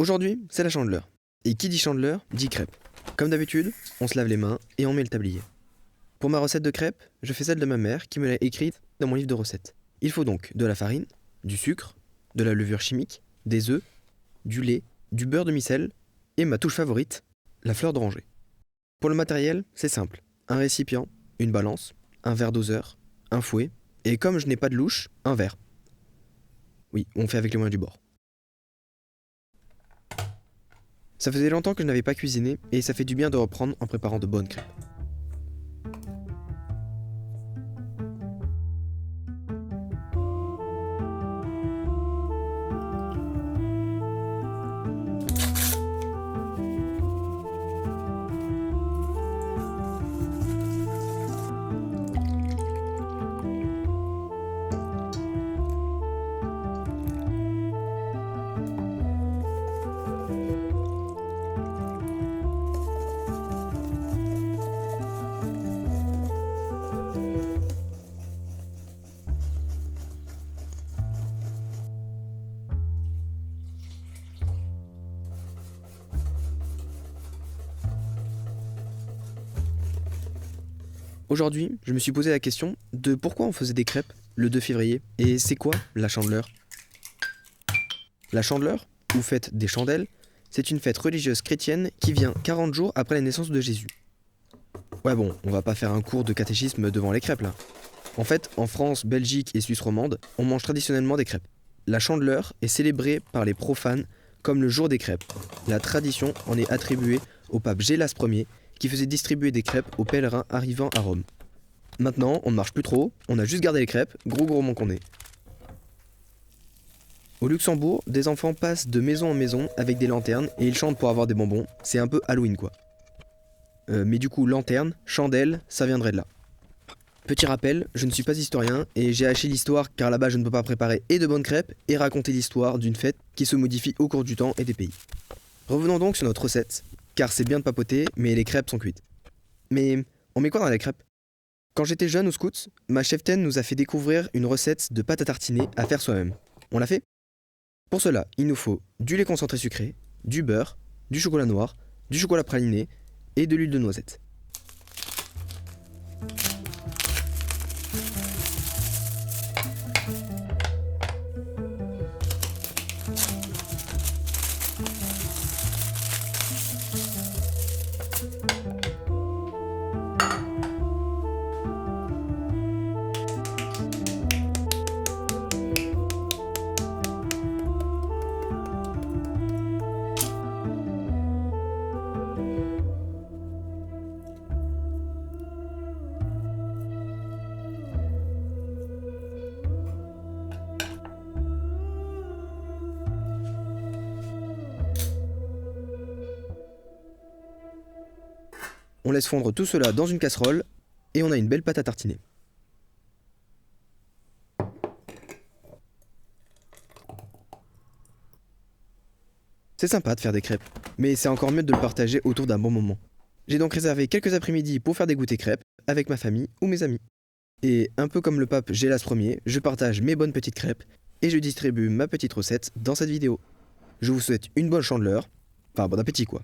Aujourd'hui, c'est la chandeleur. Et qui dit chandeleur, dit crêpe. Comme d'habitude, on se lave les mains et on met le tablier. Pour ma recette de crêpes, je fais celle de ma mère qui me l'a écrite dans mon livre de recettes. Il faut donc de la farine, du sucre, de la levure chimique, des œufs, du lait, du beurre de micelle et ma touche favorite, la fleur d'oranger. Pour le matériel, c'est simple. Un récipient, une balance, un verre doseur, un fouet et comme je n'ai pas de louche, un verre. Oui, on fait avec les moyens du bord. Ça faisait longtemps que je n'avais pas cuisiné et ça fait du bien de reprendre en préparant de bonnes crêpes. Aujourd'hui, je me suis posé la question de pourquoi on faisait des crêpes le 2 février et c'est quoi la chandeleur. La chandeleur, ou fête des chandelles, c'est une fête religieuse chrétienne qui vient 40 jours après la naissance de Jésus. Ouais bon, on va pas faire un cours de catéchisme devant les crêpes là. En fait, en France, Belgique et Suisse romande, on mange traditionnellement des crêpes. La chandeleur est célébrée par les profanes comme le jour des crêpes. La tradition en est attribuée au pape Gélas Ier qui faisait distribuer des crêpes aux pèlerins arrivant à Rome. Maintenant, on ne marche plus trop, on a juste gardé les crêpes, gros mon qu'on est. Au Luxembourg, des enfants passent de maison en maison avec des lanternes et ils chantent pour avoir des bonbons, c'est un peu Halloween quoi. Mais du coup, lanterne, chandelle, ça viendrait de là. Petit rappel, je ne suis pas historien et j'ai haché l'histoire car là-bas je ne peux pas préparer et de bonnes crêpes et raconter l'histoire d'une fête qui se modifie au cours du temps et des pays. Revenons donc sur notre recette, car c'est bien de papoter, mais les crêpes sont cuites. Mais on met quoi dans les crêpes ? Quand j'étais jeune au scouts, ma cheftaine nous a fait découvrir une recette de pâte à tartiner à faire soi-même. On l'a fait ? Pour cela, il nous faut du lait concentré sucré, du beurre, du chocolat noir, du chocolat praliné et de l'huile de noisette. On laisse fondre tout cela dans une casserole et on a une belle pâte à tartiner. C'est sympa de faire des crêpes, mais c'est encore mieux de le partager autour d'un bon moment. J'ai donc réservé quelques après-midi pour faire des goûters crêpes avec ma famille ou mes amis. Et un peu comme le pape Gélas Ier, je partage mes bonnes petites crêpes et je distribue ma petite recette dans cette vidéo. Je vous souhaite une bonne chandeleur, enfin bon appétit quoi.